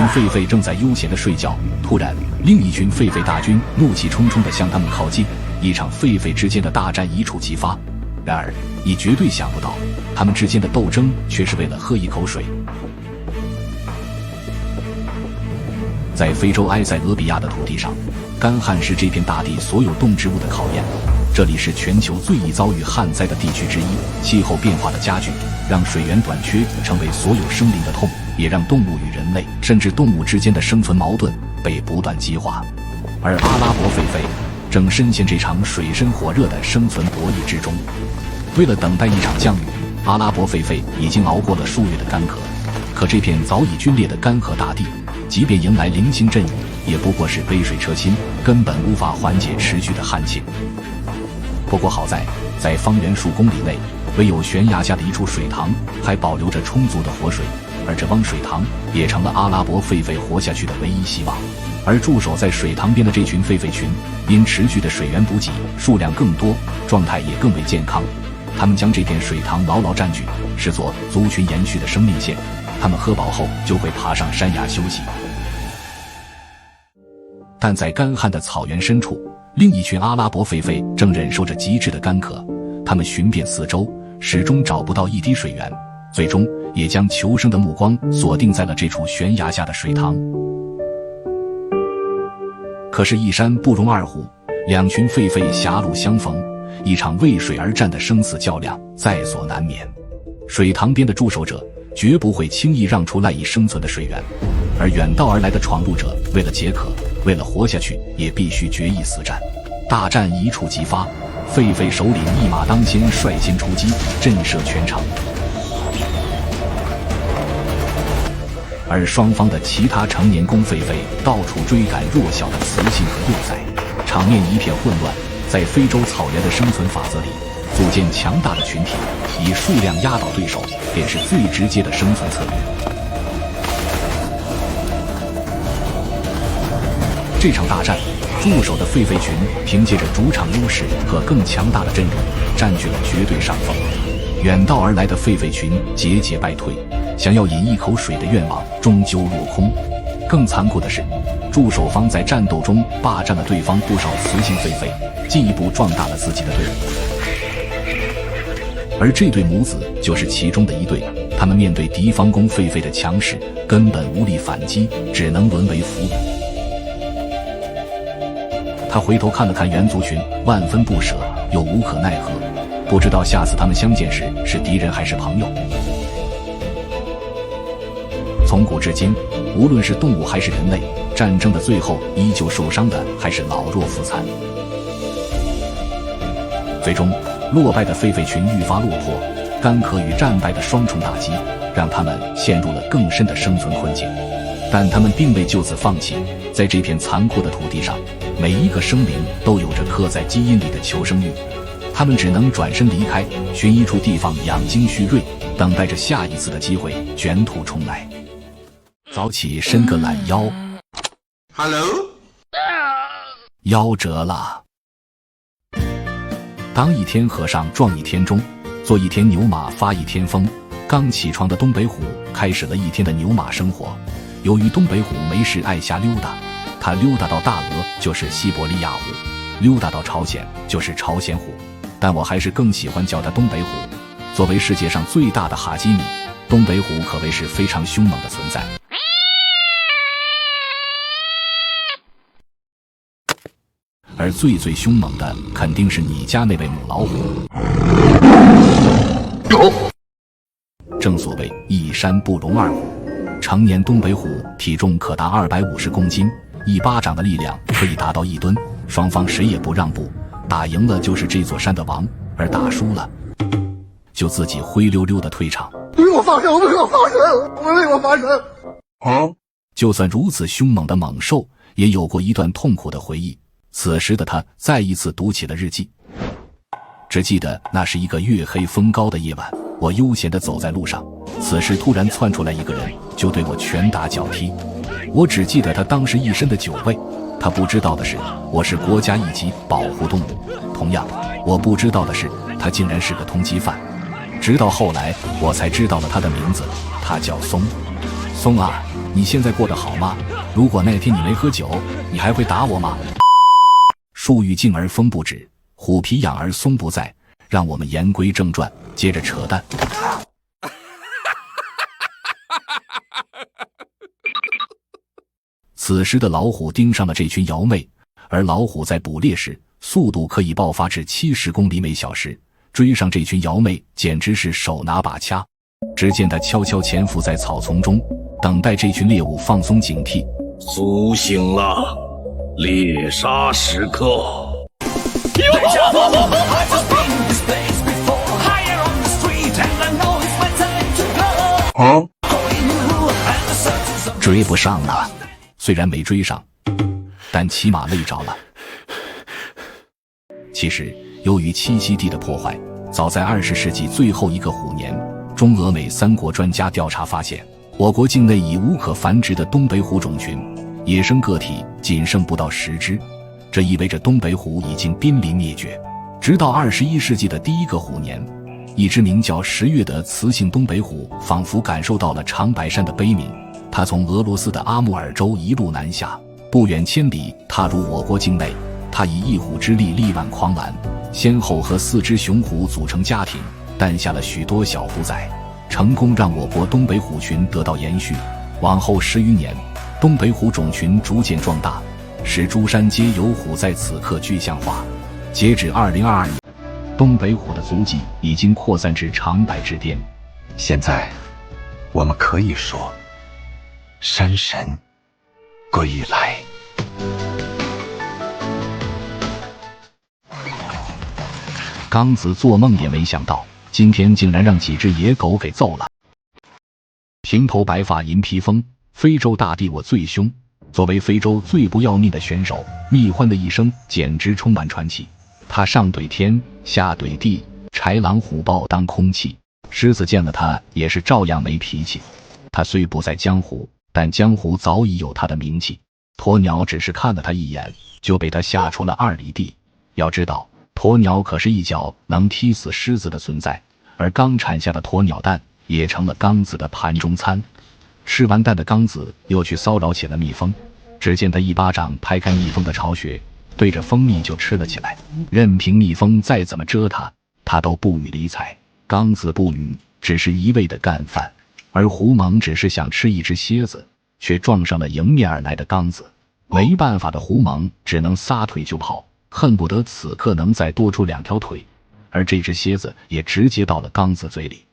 狒狒正在悠闲地睡觉，突然，另一群狒狒大军怒气冲冲地向他们靠近，一场狒狒之间的大战一触即发。然而，你绝对想不到，他们之间的斗争却是为了喝一口水。在非洲埃塞俄比亚的土地上，干旱是这片大地所有动植物的考验。这里是全球最易遭遇旱灾的地区之一，气候变化的加剧让水源短缺成为所有生灵的痛，也让动物与人类甚至动物之间的生存矛盾被不断激化。而阿拉伯狒狒正深陷这场水深火热的生存博弈之中。为了等待一场降雨，阿拉伯狒狒已经熬过了数月的干渴。可这片早已皲裂的干涸大地，即便迎来零星阵雨，也不过是杯水车薪，根本无法缓解持续的旱情。不过好在方圆数公里内，唯有悬崖下的一处水塘还保留着充足的活水，而这汪水塘也成了阿拉伯狒狒活下去的唯一希望。而驻守在水塘边的这群狒狒群，因持续的水源补给，数量更多，状态也更为健康。他们将这片水塘牢牢占据，视作族群延续的生命线。他们喝饱后就会爬上山崖休息。但在干旱的草原深处，另一群阿拉伯狒狒正忍受着极致的干渴，他们寻遍四周，始终找不到一滴水源，最终也将求生的目光锁定在了这处悬崖下的水塘。可是，一山不容二虎，两群狒狒狭路相逢，一场为水而战的生死较量在所难免。水塘边的驻守者绝不会轻易让出赖以生存的水源，而远道而来的闯入者为了解渴，为了活下去，也必须决一死战。大战一触即发，狒狒首领一马当先，率先出击，震慑全场。而双方的其他成年公狒狒到处追赶弱小的雌性和幼崽，场面一片混乱。在非洲草原的生存法则里，组建强大的群体，以数量压倒对手，便是最直接的生存策略。这场大战，驻守的狒狒群凭借着主场优势和更强大的阵容，占据了绝对上风。远道而来的狒狒群节节败退，想要饮一口水的愿望终究落空。更残酷的是，驻守方在战斗中霸占了对方不少雌性狒狒，进一步壮大了自己的队伍。而这对母子就是其中的一对，他们面对敌方公狒狒的强势，根本无力反击，只能沦为俘虏。他回头看了看猿族群，万分不舍，又无可奈何，不知道下次他们相见时是敌人还是朋友。从古至今，无论是动物还是人类，战争的最后依旧受伤的还是老弱妇残。最终，落败的狒狒群愈发落魄，干渴与战败的双重打击，让他们陷入了更深的生存困境。但他们并未就此放弃，在这片残酷的土地上，每一个生灵都有着刻在基因里的求生欲。他们只能转身离开，寻一处地方养精蓄锐，等待着下一次的机会卷土重来。早起伸个懒腰 Hello？ 夭折了。当一天和尚撞一天钟，做一天牛马发一天疯。刚起床的东北虎开始了一天的牛马生活。由于东北虎没事爱瞎溜达，它溜达到大俄就是西伯利亚虎，溜达到朝鲜就是朝鲜虎，但我还是更喜欢叫它东北虎。作为世界上最大的哈基米，东北虎可谓是非常凶猛的存在。而最凶猛的肯定是你家那位母老虎。正所谓一山不容二虎，成年东北虎体重可达250公斤，一巴掌的力量可以达到1吨，双方谁也不让步，打赢了就是这座山的王，而打输了就自己灰溜溜的退场。为我发声，为我发声，为我发声！就算如此凶猛的猛兽，也有过一段痛苦的回忆。此时的他再一次读起了日记，只记得那是一个月黑风高的夜晚，我悠闲地走在路上，此时突然窜出来一个人，就对我拳打脚踢。我只记得他当时一身的酒味，他不知道的是，我是国家一级保护动物。同样，我不知道的是，他竟然是个通缉犯。直到后来，我才知道了他的名字，他叫松。松啊，你现在过得好吗？如果那天你没喝酒，你还会打我吗？树欲静而风不止，虎皮痒而松不在。让我们言归正传，接着扯淡。此时的老虎盯上了这群瑶妹，而老虎在捕猎时速度可以爆发至70公里每小时，追上这群瑶妹简直是手拿把掐。只见他悄悄潜伏在草丛中，等待这群猎物放松警惕。苏醒了，猎杀时刻。追不上了，虽然没追上，但起码累着了。其实，由于栖息地的破坏，早在20世纪最后一个虎年，中俄美3国专家调查发现，我国境内已无可繁殖的东北虎种群，野生个体仅剩不到10只，这意味着东北虎已经濒临灭绝。直到21世纪的第一个虎年，一只名叫10月的雌性东北虎仿佛感受到了长白山的悲鸣，它从俄罗斯的阿穆尔州一路南下，不远千里踏入我国境内。它以一虎之力力挽狂澜，先后和4只雄虎组成家庭，诞下了许多小虎崽，成功让我国东北虎群得到延续。往后10余年，东北虎种群逐渐壮大，使诸山皆有虎在此刻具象化。截止2022年，东北虎的足迹已经扩散至长白之巅。现在，我们可以说，山神归来。刚子做梦也没想到，今天竟然让几只野狗给揍了。平头白发银披风，非洲大地我最凶。作为非洲最不要命的选手，蜜獾的一生简直充满传奇。他上怼天，下怼地，豺狼虎豹当空气。狮子见了他也是照样没脾气。他虽不在江湖，但江湖早已有他的名气。鸵鸟只是看了他一眼，就被他吓出了2里地。要知道，鸵鸟可是一脚能踢死狮子的存在，而刚产下的鸵鸟蛋也成了刚子的盘中餐。吃完蛋的刚子又去骚扰起了蜜蜂，只见他一巴掌拍开蜜蜂的巢穴，对着蜂蜜就吃了起来，任凭蜜蜂再怎么蛰他都不予理睬。刚子不语，只是一味的干饭，而胡蒙只是想吃一只蝎子，却撞上了迎面而来的刚子。没办法的胡蒙只能撒腿就跑，恨不得此刻能再多出2条腿，而这只蝎子也直接到了刚子嘴里。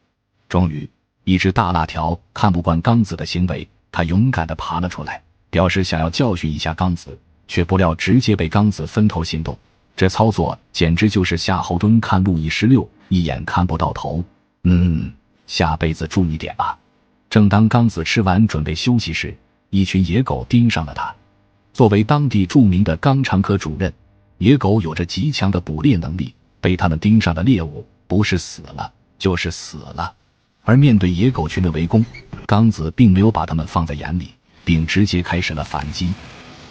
终于，一只大辣条看不惯刚子的行为，他勇敢地爬了出来，表示想要教训一下刚子，却不料直接被刚子分头行动。这操作简直就是夏侯惇看路易16，一眼看不到头。下辈子注意点啊。正当刚子吃完准备休息时，一群野狗盯上了他。作为当地著名的肛肠科主任，野狗有着极强的捕猎能力，被他们盯上的猎物不是死了就是死了。而面对野狗群的围攻，刚子并没有把他们放在眼里，并直接开始了反击。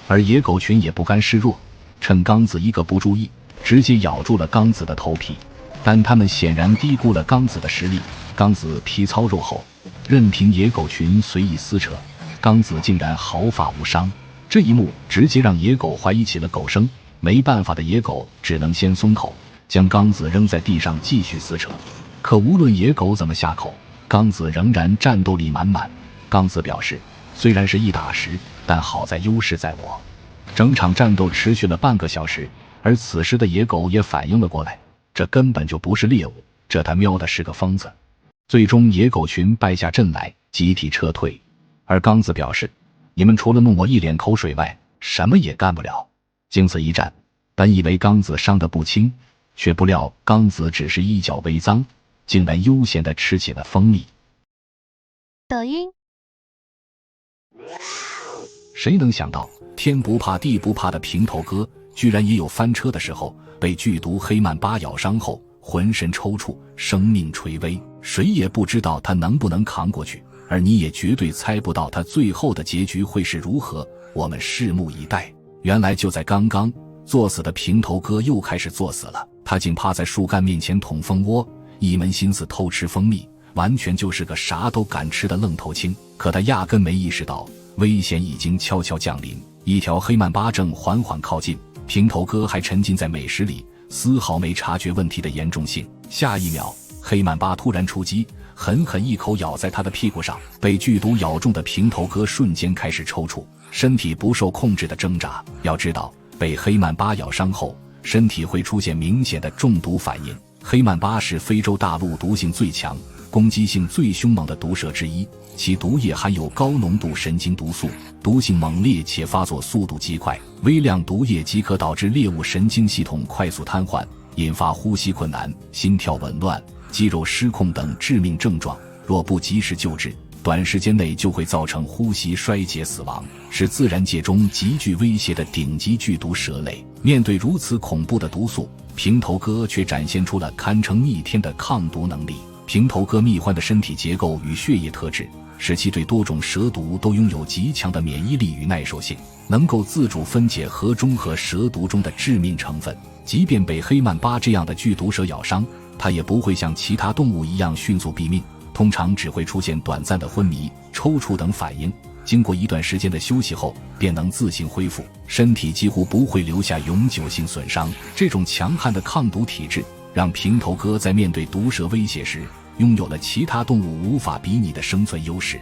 而野狗群也不甘示弱，趁刚子一个不注意，直接咬住了刚子的头皮。但他们显然低估了刚子的实力，刚子皮糙肉厚，任凭野狗群随意撕扯，刚子竟然毫发无伤。这一幕直接让野狗怀疑起了狗生，没办法的野狗只能先松口，将刚子扔在地上继续撕扯。可无论野狗怎么下口，刚子仍然战斗力满满。刚子表示，虽然是1打10，但好在优势在我。整场战斗持续了半个小时，而此时的野狗也反应了过来，这根本就不是猎物，这他喵的是个疯子。最终野狗群败下阵来，集体撤退。而刚子表示，你们除了弄我一脸口水外，什么也干不了。经此一战，本以为刚子伤得不轻，却不料刚子只是一脚微脏，竟然悠闲地吃起了蜂蜜。抖音。谁能想到天不怕地不怕的平头哥居然也有翻车的时候，被剧毒黑曼巴咬伤后浑身抽搐，生命垂危，谁也不知道他能不能扛过去，而你也绝对猜不到他最后的结局会是如何，我们拭目以待。原来就在刚刚，作死的平头哥又开始作死了，他竟趴在树干面前捅蜂窝，一门心思偷吃蜂蜜，完全就是个啥都敢吃的愣头青。可他压根没意识到，危险已经悄悄降临，一条黑曼巴正缓缓靠近，平头哥还沉浸在美食里，丝毫没察觉问题的严重性。下一秒，黑曼巴突然出击，狠狠一口咬在他的屁股上，被剧毒咬中的平头哥瞬间开始抽搐，身体不受控制的挣扎。要知道，被黑曼巴咬伤后，身体会出现明显的中毒反应。黑曼巴是非洲大陆毒性最强、攻击性最凶猛的毒蛇之一，其毒液含有高浓度神经毒素，毒性猛烈且发作速度极快，微量毒液即可导致猎物神经系统快速瘫痪，引发呼吸困难、心跳紊乱、肌肉失控等致命症状，若不及时救治，短时间内就会造成呼吸衰竭死亡，是自然界中极具威胁的顶级剧毒蛇类。面对如此恐怖的毒素，平头哥却展现出了堪称逆天的抗毒能力。平头哥蜜獾的身体结构与血液特质，使其对多种蛇毒都拥有极强的免疫力与耐受性，能够自主分解和中和蛇毒中的致命成分。即便被黑曼巴这样的剧毒蛇咬伤，它也不会像其他动物一样迅速毙命，通常只会出现短暂的昏迷、抽搐等反应，经过一段时间的休息后便能自行恢复，身体几乎不会留下永久性损伤。这种强悍的抗毒体质让平头哥在面对毒蛇威胁时拥有了其他动物无法比拟的生存优势。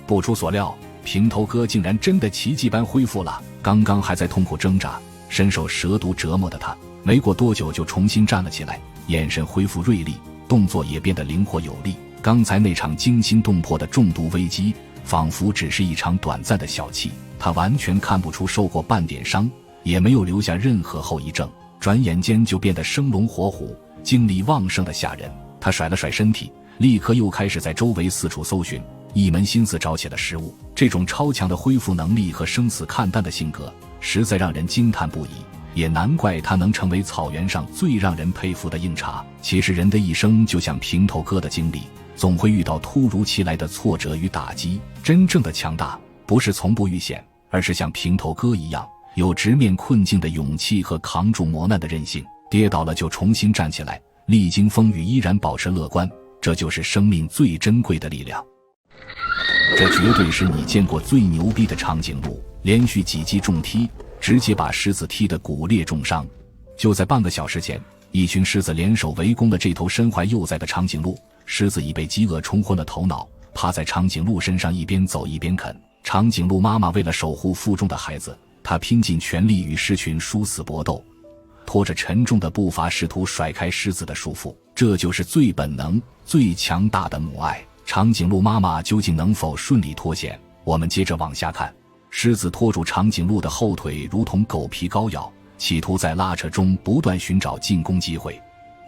不出所料，平头哥竟然真的奇迹般恢复了。刚刚还在痛苦挣扎、深受蛇毒折磨的他，没过多久就重新站了起来，眼神恢复锐利，动作也变得灵活有力。刚才那场惊心动魄的中毒危机仿佛只是一场短暂的小气，他完全看不出受过半点伤，也没有留下任何后遗症，转眼间就变得生龙活虎，精力旺盛的吓人。他甩了甩身体，立刻又开始在周围四处搜寻，一门心思找起了食物。这种超强的恢复能力和生死看淡的性格实在让人惊叹不已，也难怪他能成为草原上最让人佩服的硬茬。其实人的一生就像平头哥的经历，总会遇到突如其来的挫折与打击。真正的强大不是从不遇险，而是像平头哥一样有直面困境的勇气和扛住磨难的韧性，跌倒了就重新站起来，历经风雨依然保持乐观，这就是生命最珍贵的力量。这绝对是你见过最牛逼的长颈鹿，连续几击重踢，直接把狮子踢得骨裂重伤。就在半个小时前，一群狮子联手围攻了这头身怀幼崽的长颈鹿，狮子已被饥饿冲昏了头脑，趴在长颈鹿身上一边走一边啃。长颈鹿妈妈为了守护腹中的孩子，她拼尽全力与狮群殊死搏斗，拖着沉重的步伐试图甩开狮子的束缚。这就是最本能、最强大的母爱。长颈鹿妈妈究竟能否顺利脱险？我们接着往下看。狮子拖住长颈鹿的后腿如同狗皮膏药，企图在拉扯中不断寻找进攻机会。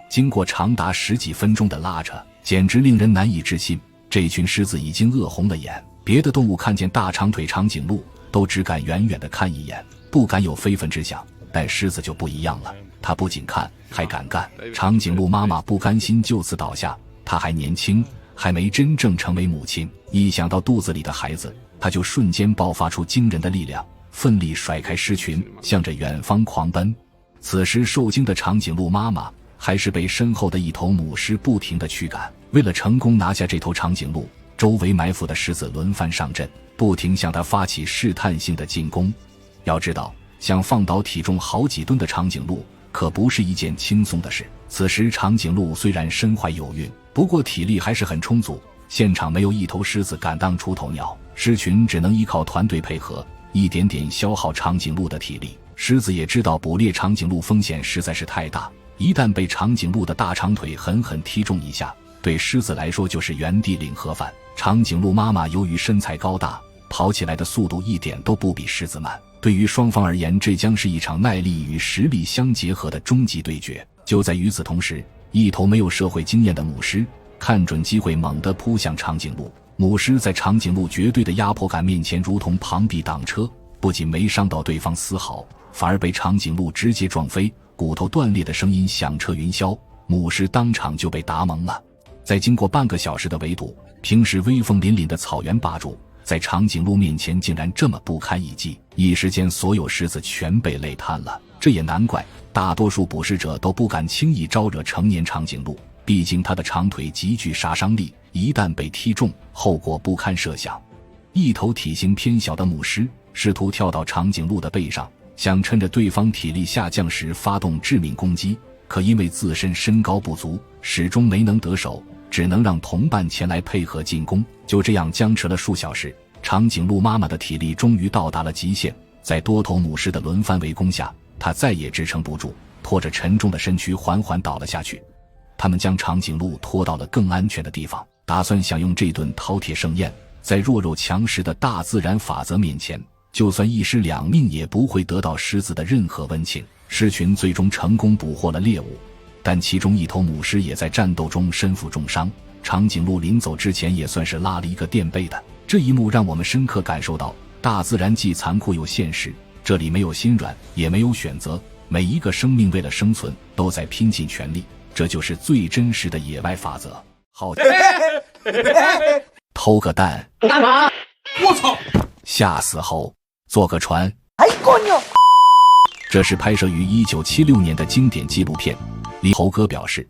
经过长达10几分钟的拉扯，简直令人难以置信，这群狮子已经饿红了眼。别的动物看见大长腿长颈鹿都只敢远远地看一眼，不敢有非分之想，但狮子就不一样了，它不仅看还敢干。长颈鹿妈妈不甘心就此倒下，她还年轻，还没真正成为母亲，一想到肚子里的孩子，她就瞬间爆发出惊人的力量，奋力甩开狮群，向着远方狂奔。此时受惊的长颈鹿妈妈还是被身后的一头母狮不停地驱赶。为了成功拿下这头长颈鹿，周围埋伏的狮子轮番上阵，不停向它发起试探性的进攻。要知道，想放倒体重好几吨的长颈鹿可不是一件轻松的事。此时长颈鹿虽然身怀有孕，不过体力还是很充足，现场没有一头狮子敢当出头鸟，狮群只能依靠团队配合，一点点消耗长颈鹿的体力。狮子也知道捕猎长颈鹿风险实在是太大，一旦被长颈鹿的大长腿狠狠踢中一下，对狮子来说就是原地领盒饭。长颈鹿妈妈由于身材高大，跑起来的速度一点都不比狮子慢。对于双方而言，这将是一场耐力与实力相结合的终极对决。就在与此同时，一头没有社会经验的母狮看准机会猛地扑向长颈鹿。母狮在长颈鹿绝对的压迫感面前如同螳臂挡车，不仅没伤到对方丝毫，反而被长颈鹿直接撞飞，骨头断裂的声音响彻云霄，母狮当场就被打懵了。在经过半个小时的围堵，平时威风凛凛的草原霸主在长颈鹿面前竟然这么不堪一击，一时间所有狮子全被累瘫了。这也难怪大多数捕食者都不敢轻易招惹成年长颈鹿，毕竟它的长腿极具杀伤力，一旦被踢中，后果不堪设想。一头体型偏小的母狮试图跳到长颈鹿的背上，想趁着对方体力下降时发动致命攻击，可因为自身身高不足，始终没能得手，只能让同伴前来配合进攻。就这样僵持了数小时，长颈鹿妈妈的体力终于到达了极限，在多头母狮的轮番围攻下，她再也支撑不住，拖着沉重的身躯缓缓倒了下去。他们将长颈鹿拖到了更安全的地方，打算享用这顿饕餮盛宴。在弱肉强食的大自然法则面前，就算一尸两命也不会得到狮子的任何温情。狮群最终成功捕获了猎物，但其中一头母狮也在战斗中身负重伤。长颈鹿临走之前也算是拉了一个垫背的。这一幕让我们深刻感受到，大自然既残酷又现实，这里没有心软，也没有选择，每一个生命为了生存都在拼尽全力，这就是最真实的野外法则。好偷个蛋干嘛？我操！吓死猴，坐个船。哎coño！这是拍摄于1976年的经典纪录片。李猴哥表示，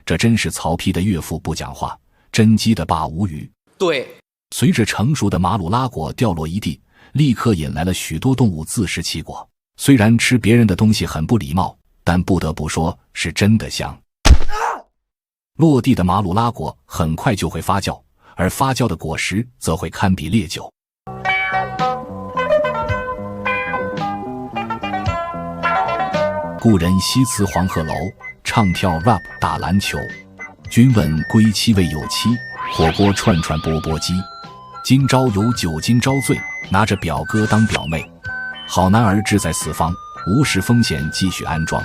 这真是曹丕的岳父不讲话，真鸡的爸无语。对，随着成熟的马鲁拉果掉落一地，立刻引来了许多动物自食其果。虽然吃别人的东西很不礼貌，但不得不说是真的香。落地的马鲁拉果很快就会发酵，而发酵的果实则会堪比烈酒。故人西辞黄鹤楼，唱跳 rap 打篮球。君问归期未有期，火锅串串钵钵鸡。今朝有酒今朝醉，拿着表哥当表妹。好男儿志在四方，无视风险继续安装。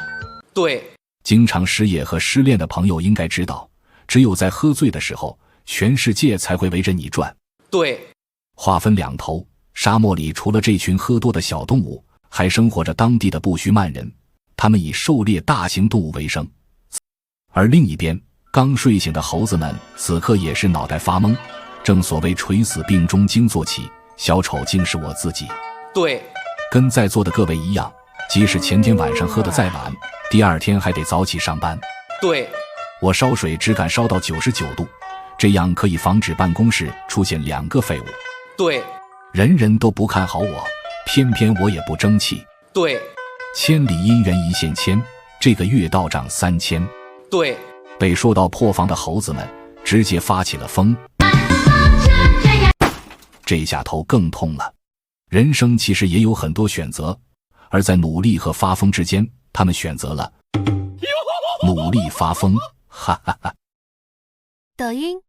对，经常失业和失恋的朋友应该知道，只有在喝醉的时候，全世界才会围着你转。对，话分两头，沙漠里除了这群喝多的小动物，还生活着当地的布须曼人，他们以狩猎大型动物为生。而另一边，刚睡醒的猴子们此刻也是脑袋发懵。正所谓垂死病中惊坐起，小丑竟是我自己。对，跟在座的各位一样，即使前天晚上喝得再晚，第二天还得早起上班。对，我烧水只敢烧到99度，这样可以防止办公室出现2个废物。对，人人都不看好我，偏偏我也不争气。对，千里姻缘一线牵，这个月到账3000。对，被说到破防的猴子们直接发起了疯，这下头更痛了。人生其实也有很多选择，而在努力和发疯之间，他们选择了努力发疯，哈哈哈。抖音。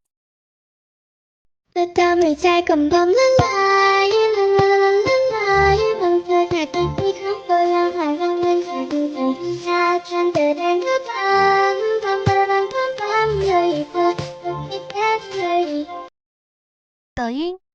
抖音。